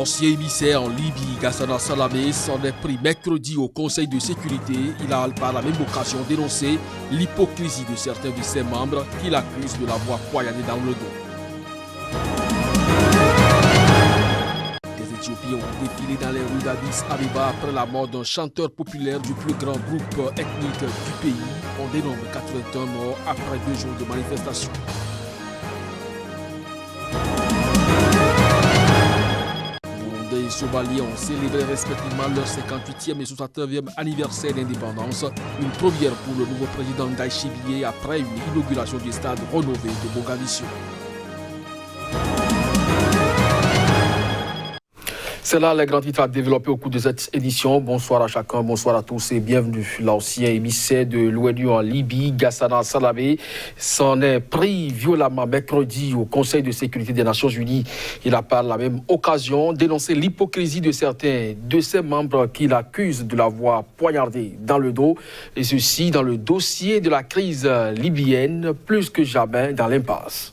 L'ancien émissaire en Libye, Ghassan Salamé, s'en est pris mercredi au Conseil de sécurité. Il a par la même occasion dénoncé l'hypocrisie de certains de ses membres qui l'accusent de l'avoir poignardé dans le dos. Des Éthiopiens ont défilé dans les rues d'Addis Abeba après la mort d'un chanteur populaire du plus grand groupe ethnique du pays. On dénombre 81 morts après 2 jours de manifestation. Les Somaliens ont célébré respectivement leur 58e et 69e anniversaire d'indépendance, une première pour le nouveau président Ndayishimiye après une inauguration du stade rénové de Mogadiscio. C'est là les grands titres à développer au cours de cette édition. Bonsoir à chacun, bonsoir à tous et bienvenue. L'ancien émissaire de l'ONU en Libye, Ghassan Salamé, s'en est pris violemment mercredi au Conseil de sécurité des Nations Unies. Il a par la même occasion dénoncé l'hypocrisie de certains de ses membres qui l'accusent de l'avoir poignardé dans le dos. Et ceci dans le dossier de la crise libyenne, plus que jamais dans l'impasse.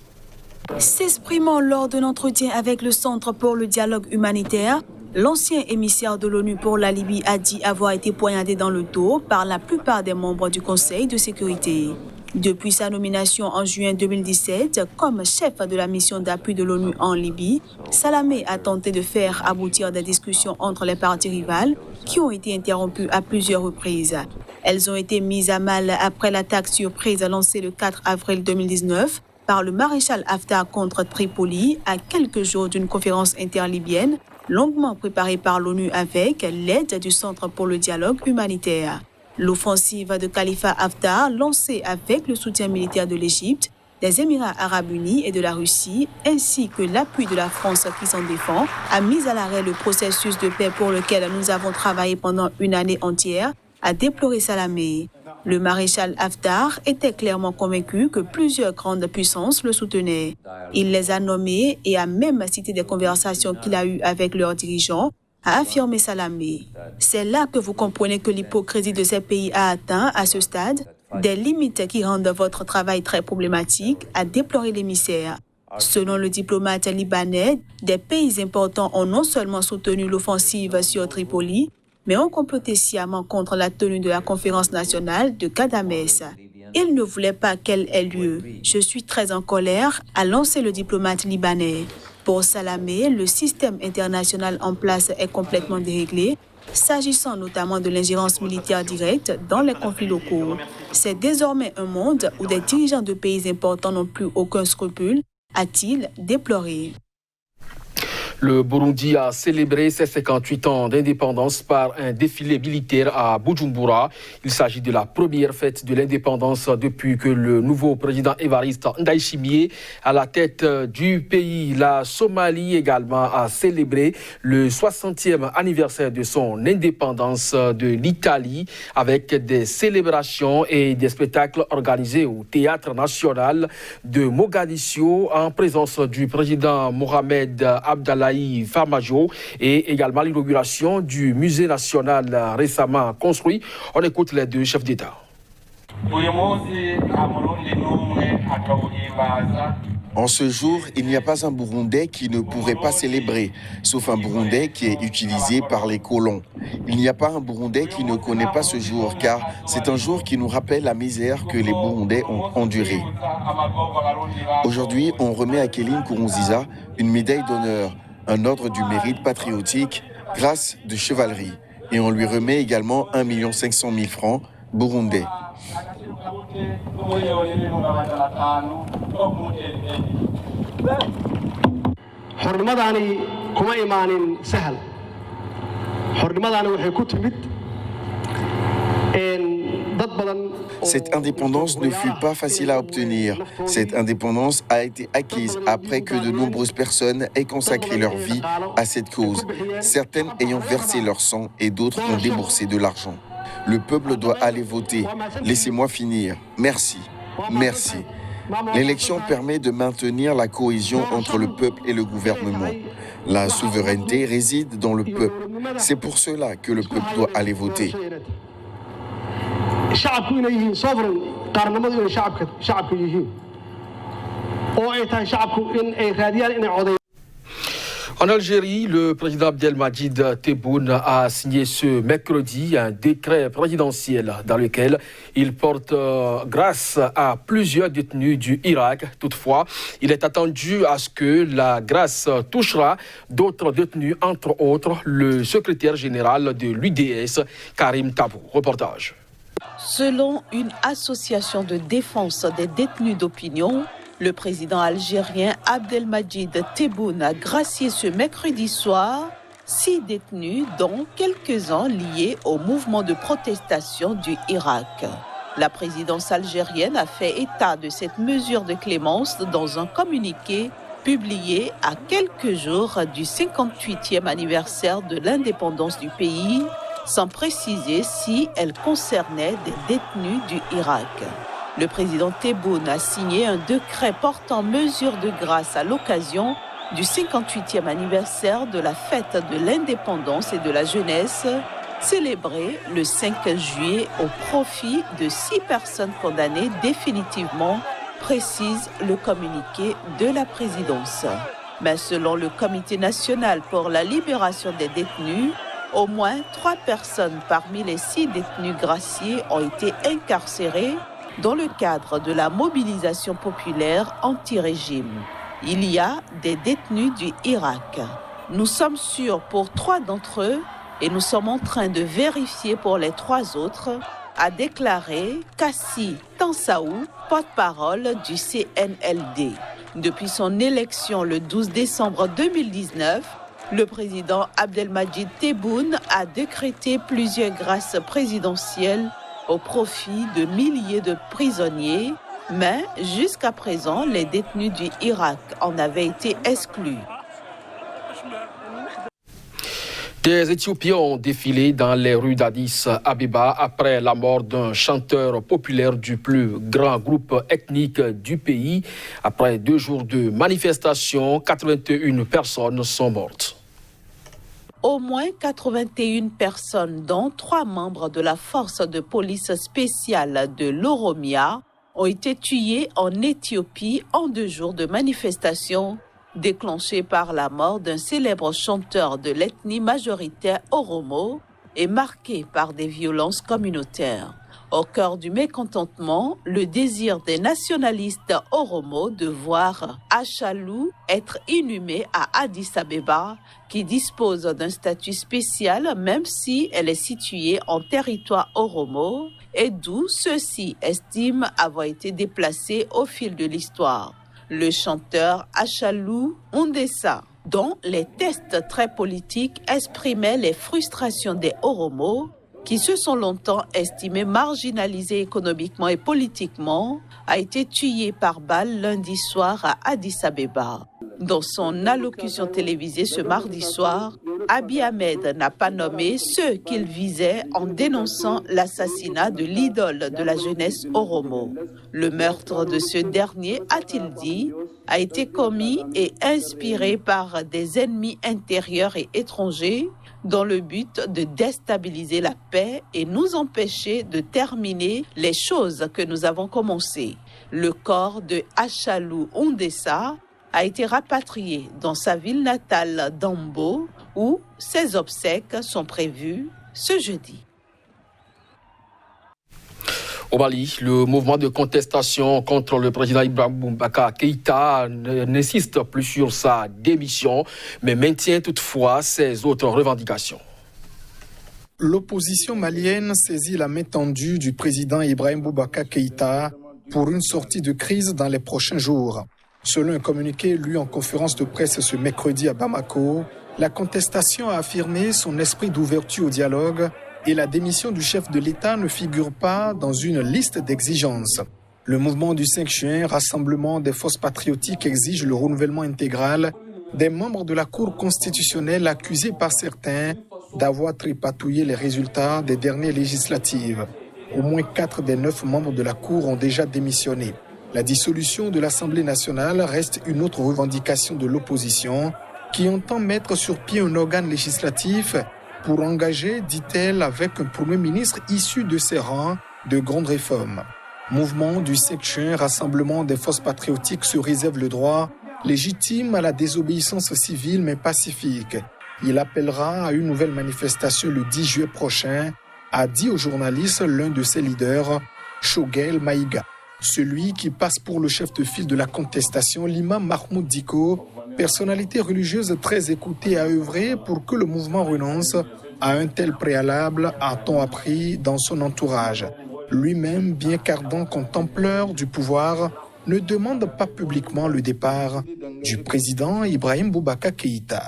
S'exprimant lors d'un entretien avec le Centre pour le dialogue humanitaire, l'ancien émissaire de l'ONU pour la Libye a dit avoir été poignardé dans le dos par la plupart des membres du Conseil de sécurité. Depuis sa nomination en juin 2017 comme chef de la mission d'appui de l'ONU en Libye, Salamé a tenté de faire aboutir des discussions entre les parties rivales qui ont été interrompues à plusieurs reprises. Elles ont été mises à mal après l'attaque surprise lancée le 4 avril 2019 par le maréchal Haftar contre Tripoli à quelques jours d'une conférence interlibyenne longuement préparée par l'ONU avec l'aide du Centre pour le dialogue humanitaire. L'offensive de Khalifa Haftar, lancée avec le soutien militaire de l'Égypte, des Émirats arabes unis et de la Russie, ainsi que l'appui de la France qui s'en défend, a mis à l'arrêt le processus de paix pour lequel nous avons travaillé pendant une année entière, a déploré Salamé. Le maréchal Haftar était clairement convaincu que plusieurs grandes puissances le soutenaient. Il les a nommés et a même cité des conversations qu'il a eues avec leurs dirigeants, a affirmé Salamé. C'est là que vous comprenez que l'hypocrisie de ces pays a atteint, à ce stade, des limites qui rendent votre travail très problématique, a déploré l'émissaire. Selon le diplomate libanais, des pays importants ont non seulement soutenu l'offensive sur Tripoli, mais ont comploté sciemment contre la tenue de la conférence nationale de Ghadamès. Ils ne voulaient pas qu'elle ait lieu. Je suis très en colère, a lancé le diplomate libanais. Pour Salamé, le système international en place est complètement déréglé, s'agissant notamment de l'ingérence militaire directe dans les conflits locaux. C'est désormais un monde où des dirigeants de pays importants n'ont plus aucun scrupule, a-t-il déploré. Le Burundi a célébré ses 58 ans d'indépendance par un défilé militaire à Bujumbura. Il s'agit de la première fête de l'indépendance depuis que le nouveau président Évariste Ndayishimiye à la tête du pays. La Somalie également a célébré le 60e anniversaire de son indépendance de l'Italie avec des célébrations et des spectacles organisés au Théâtre national de Mogadiscio en présence du président Mohamed Abdallahi Farmajo et également l'inauguration du musée national récemment construit. On écoute les deux chefs d'État. En ce jour, il n'y a pas un Burundais qui ne pourrait pas célébrer, sauf un Burundais qui est utilisé par les colons. Il n'y a pas un Burundais qui ne connaît pas ce jour, car c'est un jour qui nous rappelle la misère que les Burundais ont endurée. Aujourd'hui, on remet à Kéline Nkurunziza une médaille d'honneur, un ordre du mérite patriotique, grâce de chevalerie. Et on lui remet également 1 500 000 francs burundais. Cette indépendance ne fut pas facile à obtenir. Cette indépendance a été acquise après que de nombreuses personnes aient consacré leur vie à cette cause, certaines ayant versé leur sang et d'autres ont déboursé de l'argent. Le peuple doit aller voter. Laissez-moi finir. Merci. Merci. L'élection permet de maintenir la cohésion entre le peuple et le gouvernement. La souveraineté réside dans le peuple. C'est pour cela que le peuple doit aller voter. En Algérie, le président Abdelmadjid Tebboune a signé ce mercredi un décret présidentiel dans lequel il porte grâce à plusieurs détenus du Irak. Toutefois, il est attendu à ce que la grâce touchera d'autres détenus, entre autres le secrétaire général de l'UDS, Karim Tabou. Reportage. Selon une association de défense des détenus d'opinion, le président algérien Abdelmadjid Tebboune a gracié ce mercredi soir 6 détenus, dont quelques-uns liés au mouvement de protestation du Irak. La présidence algérienne a fait état de cette mesure de clémence dans un communiqué publié à quelques jours du 58e anniversaire de l'indépendance du pays, sans préciser si elle concernait des détenus du Irak. Le président Tebboune a signé un décret portant mesures de grâce à l'occasion du 58e anniversaire de la fête de l'indépendance et de la jeunesse, célébrée le 5 juillet au profit de 6 personnes condamnées définitivement, précise le communiqué de la présidence. Mais selon le Comité national pour la libération des détenus, au moins 3 personnes parmi les 6 détenus graciés ont été incarcérées dans le cadre de la mobilisation populaire anti-régime. Il y a des détenus du Irak. Nous sommes sûrs pour 3 d'entre eux et nous sommes en train de vérifier pour les 3 autres, a déclaré Kassi Tansaou, porte-parole du CNLD. Depuis son élection le 12 décembre 2019, le président Abdelmadjid Tebboune a décrété plusieurs grâces présidentielles au profit de milliers de prisonniers, mais jusqu'à présent, les détenus du Irak en avaient été exclus. Des Éthiopiens ont défilé dans les rues d'Addis Abeba après la mort d'un chanteur populaire du plus grand groupe ethnique du pays. Après 2 jours de manifestations, 81 personnes sont mortes. Au moins 81 personnes, dont 3 membres de la force de police spéciale de l'Oromia, ont été tuées en Éthiopie en 2 jours de manifestations déclenchées par la mort d'un célèbre chanteur de l'ethnie majoritaire Oromo et marquées par des violences communautaires. Au cœur du mécontentement, le désir des nationalistes Oromo de voir Achalou être inhumée à Addis Abeba, qui dispose d'un statut spécial même si elle est située en territoire Oromo, et d'où ceux-ci estiment avoir été déplacés au fil de l'histoire. Le chanteur Achalou Ondessa, dont les tests très politiques exprimaient les frustrations des Oromo, qui se sont longtemps estimés marginalisés économiquement et politiquement, a été tué par balle lundi soir à Addis Abeba. Dans son allocution télévisée ce mardi soir, Abiy Ahmed n'a pas nommé ceux qu'il visait en dénonçant l'assassinat de l'idole de la jeunesse Oromo. Le meurtre de ce dernier, a-t-il dit, a été commis et inspiré par des ennemis intérieurs et étrangers dans le but de déstabiliser la paix et nous empêcher de terminer les choses que nous avons commencées. Le corps de Achalou Ondessa a été rapatrié dans sa ville natale d'Ambo, où ses obsèques sont prévues ce jeudi. Au Mali, le mouvement de contestation contre le président Ibrahim Boubacar Keïta n'insiste plus sur sa démission, mais maintient toutefois ses autres revendications. L'opposition malienne saisit la main tendue du président Ibrahim Boubacar Keïta pour une sortie de crise dans les prochains jours. Selon un communiqué lu en conférence de presse ce mercredi à Bamako, la contestation a affirmé son esprit d'ouverture au dialogue et la démission du chef de l'État ne figure pas dans une liste d'exigences. Le mouvement du 5 juin, Rassemblement des forces patriotiques, exige le renouvellement intégral des membres de la Cour constitutionnelle accusés par certains d'avoir tripatouillé les résultats des dernières législatives. Au moins 4 des 9 membres de la Cour ont déjà démissionné. La dissolution de l'Assemblée nationale reste une autre revendication de l'opposition qui entend mettre sur pied un organe législatif pour engager, dit-elle, avec un Premier ministre issu de ses rangs, de grandes réformes. Mouvement du 5 juin, Rassemblement des forces patriotiques se réserve le droit légitime à la désobéissance civile mais pacifique. Il appellera à une nouvelle manifestation le 10 juillet prochain, a dit aux journalistes l'un de ses leaders, Choguel Maïga. Celui qui passe pour le chef de file de la contestation, l'imam Mahmoud Diko, personnalité religieuse très écoutée, a œuvré pour que le mouvement renonce à un tel préalable, a-t-on appris dans son entourage. Lui-même, bien qu'ardent contempleur du pouvoir, ne demande pas publiquement le départ du président Ibrahim Boubacar Keïta.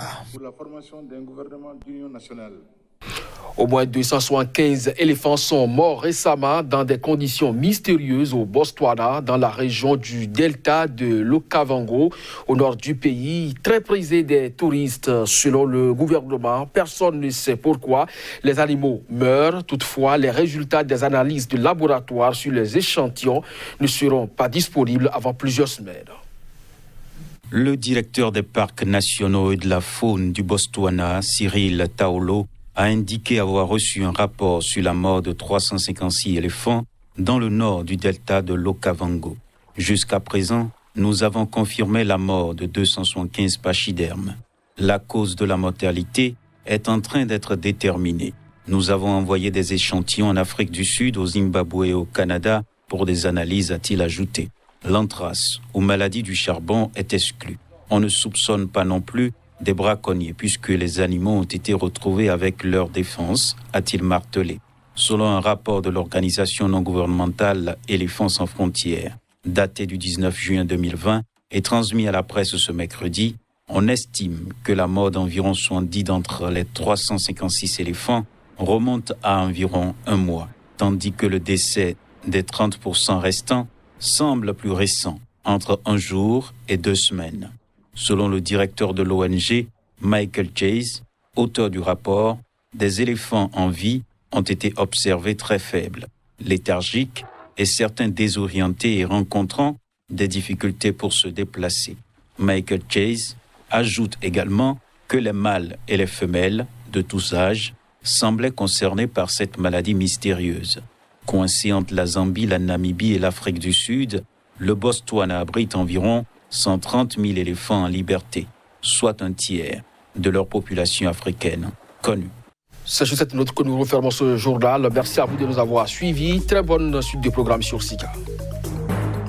Au moins 275 éléphants sont morts récemment dans des conditions mystérieuses au Botswana, dans la région du delta de l'Okavango, au nord du pays, très prisé des touristes. Selon le gouvernement, personne ne sait pourquoi les animaux meurent. Toutefois, les résultats des analyses de laboratoire sur les échantillons ne seront pas disponibles avant plusieurs semaines. Le directeur des parcs nationaux et de la faune du Botswana, Cyril Taolo, a indiqué avoir reçu un rapport sur la mort de 356 éléphants dans le nord du delta de l'Okavango. Jusqu'à présent, nous avons confirmé la mort de 275 pachydermes. La cause de la mortalité est en train d'être déterminée. Nous avons envoyé des échantillons en Afrique du Sud, au Zimbabwe et au Canada pour des analyses, a-t-il ajouté. L'anthrace ou maladie du charbon est exclue. On ne soupçonne pas non plus des braconniers, puisque les animaux ont été retrouvés avec leur défense, a-t-il martelé. Selon un rapport de l'organisation non gouvernementale Éléphants sans frontières, daté du 19 juin 2020 et transmis à la presse ce mercredi, on estime que la mort d'environ 70 d'entre les 356 éléphants remonte à environ un mois, tandis que le décès des 30% restants semble plus récent, entre un jour et 2 semaines. Selon le directeur de l'ONG, Michael Chase, auteur du rapport, des éléphants en vie ont été observés très faibles, léthargiques et certains désorientés et rencontrant des difficultés pour se déplacer. Michael Chase ajoute également que les mâles et les femelles de tous âges semblaient concernés par cette maladie mystérieuse. Coincé entre la Zambie, la Namibie et l'Afrique du Sud, le Botswana abrite environ 130 000 éléphants en liberté, soit un tiers de leur population africaine connue. C'est sur cette note que nous refermons ce journal. Merci à vous de nous avoir suivis. Très bonne suite de programme sur SICA.